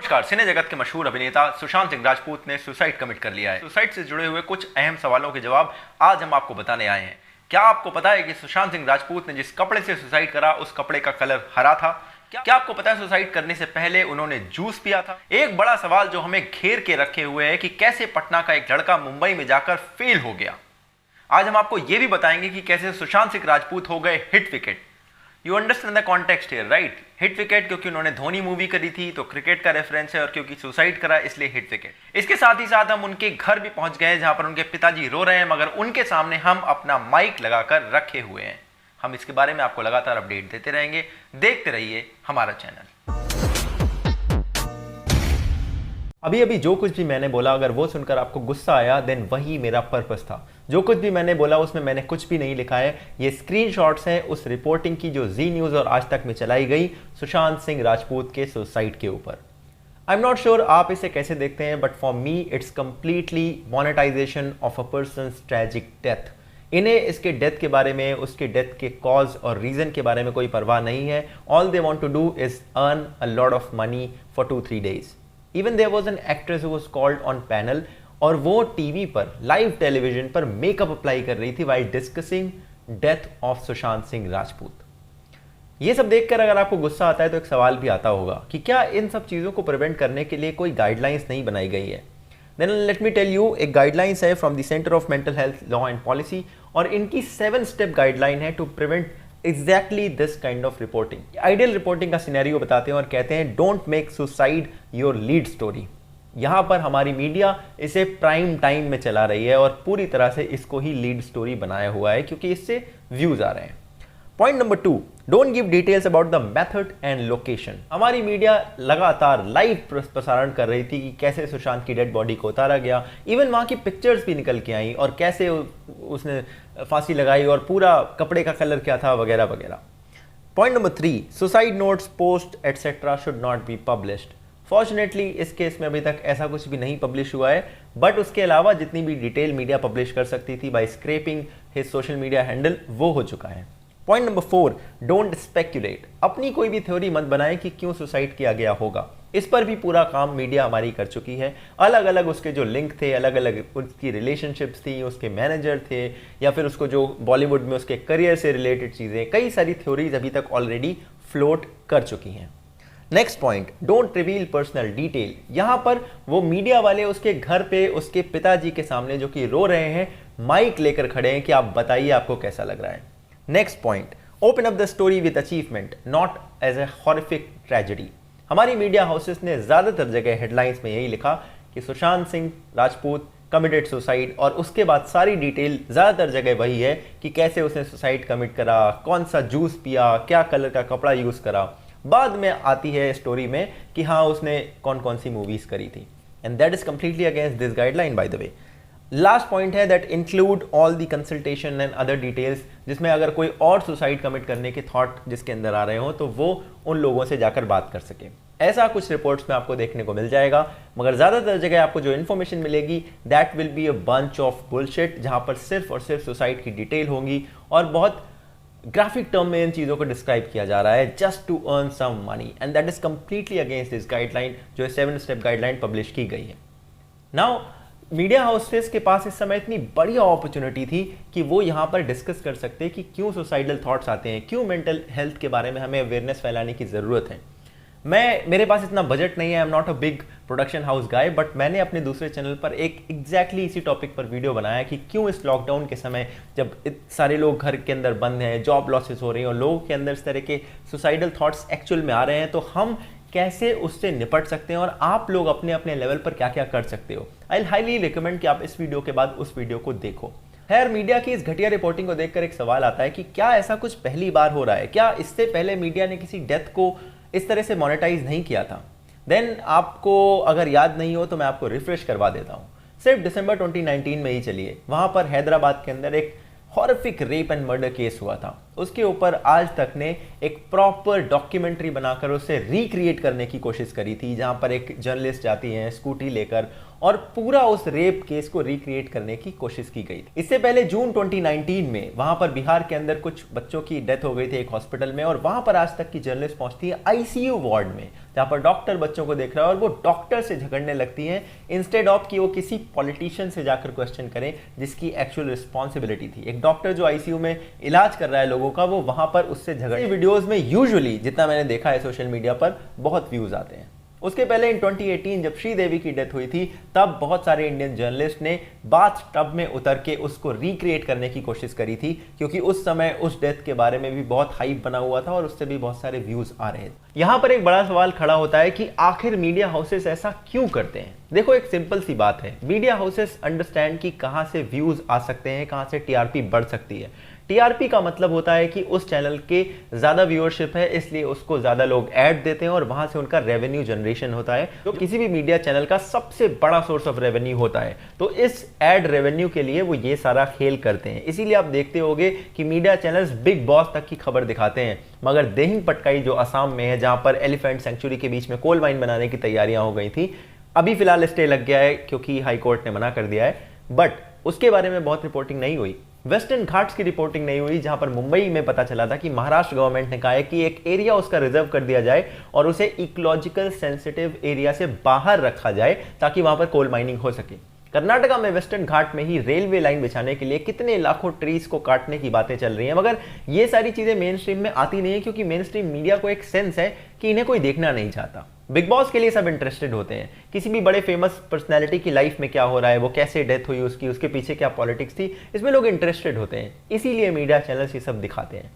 नमस्कार। सिने जगत के मशहूर अभिनेता सुशांत सिंह राजपूत ने सुसाइड कमिट कर लिया है। सुसाइड से जुड़े हुए कुछ अहम सवालों के जवाब आज हम आपको बताने आए हैं। क्या आपको पता है कि सुशांत सिंह राजपूत ने जिस कपड़े से सुसाइड करा उस कपड़े का कलर हरा था? क्या आपको पता है सुसाइड करने से पहले उन्होंने जूस पिया था? एक बड़ा सवाल जो हमें घेर के रखे हुए है कि कैसे पटना का एक लड़का मुंबई में जाकर फेल हो गया। आज हम आपको यह भी बताएंगे कि कैसे सुशांत सिंह राजपूत हो गए hit wicket. You understand the context here, right? Hit wicket क्योंकि उन्होंने धोनी मूवी करी थी तो क्रिकेट का रेफरेंस है, और क्योंकि सुसाइड करा इसलिए हिट विकेट। इसके साथ ही साथ हम उनके घर भी पहुंच गए जहां पर उनके पिताजी रो रहे हैं, मगर उनके सामने हम अपना माइक लगाकर रखे हुए हैं। हम इसके बारे में आपको लगातार अपडेट देते रहेंगे। देखते रहिए हमारा चैनल। अभी अभी जो कुछ भी मैंने बोला अगर वो सुनकर आपको गुस्सा आया देन वही मेरा पर्पस था। जो कुछ भी मैंने बोला उसमें मैंने कुछ भी नहीं लिखा है। ये स्क्रीनशॉट्स हैं उस रिपोर्टिंग की जो जी न्यूज़ और आज तक में चलाई गई सुशांत सिंह राजपूत के सुसाइड के ऊपर। आई एम नॉट श्योर आप इसे कैसे देखते हैं, but for me it's completely monetization of a person's tragic death. इन्हें इसके डेथ के बारे में, उसके डेथ के कॉज और रीजन के बारे में कोई परवाह नहीं है। All they want to do is earn a lot of money for 2-3 days। Even there was an actress who was called on panel, और वो टीवी पर, लाइव टेलीविजन पर मेकअप अप्लाई कर रही थी while discussing death of Sushant Singh Rajput. ये सब देखकर अगर आपको गुस्सा आता है तो एक सवाल भी आता होगा कि क्या इन सब चीज़ों को प्रिवेंट करने के लिए कोई गाइडलाइंस नहीं बनाई गई है? Then let me tell you, एक गाइडलाइंस है from the centre of mental health law and policy, और इनकी 7 स्टेप गाइडलाइन है to prevent exactly this kind of reporting. Ideal reporting का सिनेरियो बताते हैं और कहते हैं don't make suicide your lead story. यहां पर हमारी मीडिया इसे प्राइम टाइम में चला रही है और पूरी तरह से इसको ही लीड स्टोरी बनाया हुआ है क्योंकि इससे व्यूज आ रहे हैं। Point number 2, don't give details about the method and location. हमारी मीडिया लगातार लाइव प्रसारण कर रही थी कि कैसे सुशांत की डेड बॉडी को उतारा गया, इवन वहां की पिक्चर्स भी निकल के आई और कैसे उसने फांसी लगाई और पूरा कपड़े का कलर क्या था वगैरह वगैरह। Point number 3, suicide notes, post etcetera should not be published. Fortunately इस केस में अभी तक ऐसा कुछ भी नहीं पब्लिश हुआ है, बट उसके अलावा जितनी भी डिटेल मीडिया पब्लिश कर सकती थी by scraping his social media handle वो हो चुका है। Point number 4, don't speculate. अपनी कोई भी थ्योरी मत बनाए कि क्यों सुसाइड किया गया होगा। इस पर भी पूरा काम मीडिया हमारी कर चुकी है। अलग अलग उसके जो लिंक थे, अलग अलग उसकी रिलेशनशिप्स थी, उसके मैनेजर थे, या फिर उसको जो बॉलीवुड में उसके करियर से रिलेटेड चीज़ें, कई सारी थ्योरीज अभी तक ऑलरेडी फ्लोट कर चुकी हैं। Next point, don't reveal personal detail. यहां पर वो मीडिया वाले उसके घर पे उसके पिताजी के सामने जो कि रो रहे हैं, माइक लेकर खड़े हैं कि आप बताइए आपको कैसा लग रहा है। Next point, open up the story with achievement not as a horrific tragedy. हमारी मीडिया हाउसेस ने ज्यादातर जगह हेडलाइंस में यही लिखा कि सुशांत सिंह राजपूत कमिटेड सुसाइड, और उसके बाद सारी डिटेल ज्यादातर जगह वही है कि कैसे उसने सुसाइड कमिट करा, कौन सा जूस पिया, क्या कलर का कपड़ा यूज करा। बाद में आती है स्टोरी में कि हाँ उसने कौन कौन सी मूवीज करी थी, and that is completely against this guideline by the way. Last point है that include all the consultation and other details, जिसमें अगर कोई और सुसाइड कमिट करने के थॉट जिसके अंदर आ रहे हो तो वो उन लोगों से जाकर बात कर सके। ऐसा कुछ रिपोर्ट्स में आपको देखने को मिल जाएगा, मगर ज्यादातर जगह आपको जो इन्फॉर्मेशन मिलेगी that will be a bunch of bullshit, जहां पर सिर्फ और सिर्फ सुसाइड की डिटेल होंगी और बहुत ग्राफिक टर्म में इन चीज़ों को डिस्क्राइब किया जा रहा है just to earn some money, and that is completely against this guideline जो 7 स्टेप गाइडलाइन पब्लिश की गई है। नाउ मीडिया हाउसेस के पास इस समय इतनी बढ़िया अपॉर्चुनिटी थी कि वो यहाँ पर डिस्कस कर सकते हैं कि क्यों सुसाइडल थॉट्स आते हैं, क्यों मेंटल हेल्थ के बारे में हमें अवेयरनेस फैलाने की ज़रूरत है। मेरे पास इतना बजट नहीं है, I am not a big production house guy, but मैंने अपने दूसरे चैनल पर एक एग्जैक्टली इसी टॉपिक पर वीडियो बनाया कि क्यों इस लॉकडाउन के समय जब सारे लोग घर के अंदर बंद हैं, जॉब लॉसेस हो रही हैं और लोगों के अंदर इस तरह के सुसाइडल थॉट्स एक्चुअल में आ रहे हैं, तो हम कैसे उससे निपट सकते हैं और आप लोग अपने अपने लेवल पर क्या क्या कर सकते हो। आई हाईली रिकमेंड कि आप इस वीडियो के बाद उस वीडियो को देखो। खैर, मीडिया की इस घटिया रिपोर्टिंग को देखकर एक सवाल आता है कि क्या ऐसा कुछ पहली बार हो रहा है? क्या इससे पहले मीडिया ने किसी डेथ को इस तरह से मोनेटाइज नहीं किया था? देन आपको अगर याद नहीं हो तो मैं आपको रिफ्रेश करवा देता हूँ। सिर्फ दिसंबर 2019 में ही चलिए, वहां पर हैदराबाद के अंदर एक horrific rape and murder case हुआ था। उसके ऊपर आज तक ने एक प्रॉपर डॉक्यूमेंट्री बनाकर उसे रिक्रिएट करने की कोशिश करी थी, जहां पर एक जर्नलिस्ट जाती है स्कूटी लेकर और पूरा उस रेप केस को रिक्रिएट करने की कोशिश की गई थी। इससे पहले जून 2019 में वहां पर बिहार के अंदर कुछ बच्चों की डेथ हो गई थी एक हॉस्पिटल में, और वहां पर आज तक की जर्नलिस्ट पहुंचती है आईसीयू वार्ड में, जहां पर डॉक्टर बच्चों को देख रहा है और वो डॉक्टर से झगड़ने लगती है इंस्टेड ऑफ कि वो किसी पॉलिटिशियन से जाकर क्वेश्चन करें जिसकी एक्चुअल रिस्पॉन्सिबिलिटी थी। एक डॉक्टर जो आईसीयू में इलाज कर रहा है लोगों का, वो वहां पर उससे झगड़े। वीडियोज में यूजुअली जितना मैंने देखा है सोशल मीडिया पर बहुत व्यूज आते हैं। उसके पहले इन 2018 जब श्रीदेवी की डेथ हुई थी, तब बहुत सारे इंडियन जर्नलिस्ट ने बाथ टब में उतर के उसको रिक्रिएट करने की कोशिश करी थी, क्योंकि उस समय उस डेथ के बारे में भी बहुत हाइप बना हुआ था और उससे भी बहुत सारे व्यूज आ रहे थे। यहां पर एक बड़ा सवाल खड़ा होता है कि आखिर मीडिया हाउसेस ऐसा क्यों करते हैं। देखो, एक सिंपल सी बात है, मीडिया हाउसेस अंडरस्टैंड कि कहां से व्यूज आ सकते हैं, कहां से टीआरपी बढ़ सकती है। टीआरपी का मतलब होता है कि उस चैनल के ज्यादा व्यूअरशिप है, इसलिए उसको ज्यादा लोग ऐड देते हैं और वहां से उनका रेवेन्यू जनरेशन होता है, जो किसी भी मीडिया चैनल का सबसे बड़ा सोर्स ऑफ रेवेन्यू होता है। तो इस ऐड रेवेन्यू के लिए वो ये सारा खेल करते हैं। इसीलिए आप देखते होंगे कि मीडिया चैनल्स बिग बॉस तक की खबर दिखाते हैं, मगर देहिंग पटकाई जो असम में है, जहां पर एलिफेंट सेंचुरी के बीच में कोल माइन बनाने की तैयारियां हो गई थी, अभी फिलहाल स्टे लग गया है क्योंकि हाई कोर्ट ने मना कर दिया है, बट उसके बारे में बहुत रिपोर्टिंग नहीं हुई। वेस्टर्न घाट्स की रिपोर्टिंग नहीं हुई, जहां पर मुंबई में पता चला था कि महाराष्ट्र गवर्नमेंट ने कहा है कि एक एरिया उसका रिजर्व कर दिया जाए और उसे इकोलॉजिकल सेंसिटिव एरिया से बाहर रखा जाए ताकि वहां पर कोल माइनिंग हो सके। कर्नाटका में वेस्टर्न घाट में ही रेलवे लाइन बिछाने के लिए कितने लाखों ट्रीज को काटने की बातें चल रही हैं, मगर ये सारी चीजें मेन स्ट्रीम में आती नहीं है, क्योंकि मेन स्ट्रीम मीडिया को एक सेंस है कि इन्हें कोई देखना नहीं चाहता। बिग बॉस के लिए सब इंटरेस्टेड होते हैं, किसी भी बड़े फेमस पर्सनैलिटी की लाइफ में क्या हो रहा है, वो कैसे डेथ हुई उसकी, उसके पीछे क्या पॉलिटिक्स थी, इसमें लोग इंटरेस्टेड होते हैं, इसीलिए मीडिया चैनल्स ये सब दिखाते हैं।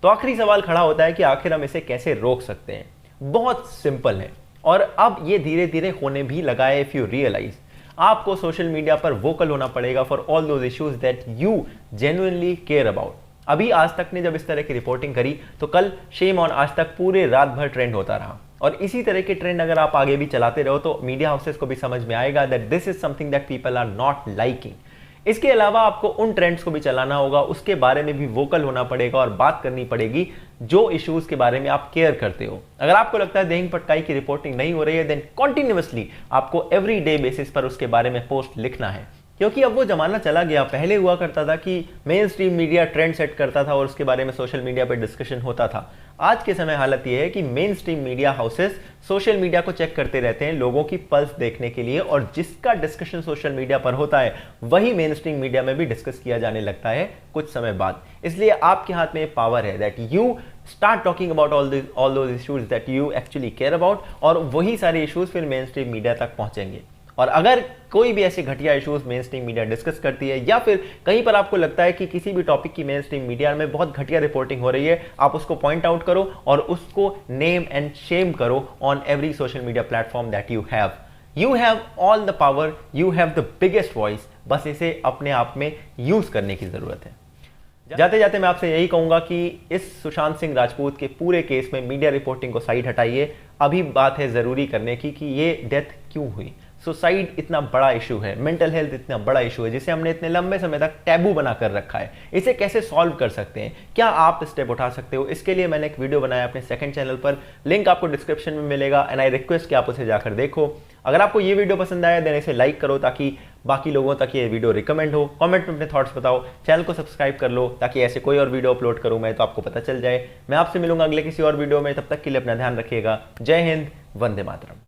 तो आखिरी सवाल खड़ा होता है कि आखिर हम इसे कैसे रोक सकते हैं। बहुत सिंपल है, और अब ये धीरे धीरे होने भी लगा है। इफ यू रियलाइज, आपको सोशल मीडिया पर वोकल होना पड़ेगा for all those issues that you genuinely care about. अभी आज तक ने जब इस तरह की रिपोर्टिंग करी, तो कल शेम ऑन आज तक पूरे रात भर ट्रेंड होता रहा, और इसी तरह के ट्रेंड अगर आप आगे भी चलाते रहो तो मीडिया हाउसेस को भी समझ में आएगा that this is something that people are not liking. इसके अलावा आपको उन ट्रेंड्स को भी चलाना होगा, उसके बारे में भी वोकल होना पड़ेगा और बात करनी पड़ेगी जो इश्यूज के बारे में आप केयर करते हो। अगर आपको लगता है देहिंग पटकाई की रिपोर्टिंग नहीं हो रही है, देन कॉन्टिन्यूअसली आपको एवरी डे बेसिस पर उसके बारे में पोस्ट लिखना है, क्योंकि अब वो जमाना चला गया। पहले हुआ करता था कि main stream media trend set करता था और उसके बारे में सोशल मीडिया पर डिस्कशन होता था। आज के समय हालत यह है कि main stream media houses social media को चेक करते रहते हैं लोगों की पल्स देखने के लिए, और जिसका डिस्कशन सोशल मीडिया पर होता है वही मेन स्ट्रीम मीडिया में भी डिस्कस किया जाने लगता है कुछ समय बाद। इसलिए आपके हाथ में पावर है that you start talking about all those issues that you actually care about, और वही सारे इश्यूज फिर मेन स्ट्रीम मीडिया तक पहुंचेंगे। और अगर कोई भी ऐसे घटिया issues main stream media discuss करती है, या फिर कहीं पर आपको लगता है कि किसी भी टॉपिक की मेन स्ट्रीम मीडिया में बहुत घटिया रिपोर्टिंग हो रही है, आप उसको पॉइंट आउट करो और उसको नेम एंड शेम करो on every social media platform that you have. You have all the power, you have the biggest voice, बस इसे अपने आप में यूज करने की जरूरत है। जाते जाते मैं आपसे यही कहूंगा कि इस सुशांत सिंह राजपूत के पूरे केस में मीडिया रिपोर्टिंग को साइड हटाइए। अभी बात है जरूरी करने की कि ये डेथ क्यों हुई। सुसाइड इतना बड़ा इशू है, मेंटल हेल्थ इतना बड़ा इशू है, जिसे हमने इतने लंबे समय तक टैबू बना कर रखा है। इसे कैसे सॉल्व कर सकते हैं, क्या आप स्टेप उठा सकते हो, इसके लिए मैंने एक वीडियो बनाया अपने सेकंड चैनल पर, लिंक आपको डिस्क्रिप्शन में मिलेगा, एंड आई रिक्वेस्ट कि आप उसे जाकर देखो। अगर आपको ये वीडियो पसंद आया देन इसे लाइक करो ताकि बाकी लोगों तक ये वीडियो रिकमेंड हो। कमेंट में अपने थॉट्स बताओ, चैनल को सब्सक्राइब कर लो ताकि ऐसे कोई और वीडियो अपलोड करूं मैं तो आपको पता चल जाए। मैं आपसे मिलूंगा अगले किसी और वीडियो में, तब तक के लिए अपना ध्यान रखिएगा। जय हिंद, वंदे मातरम।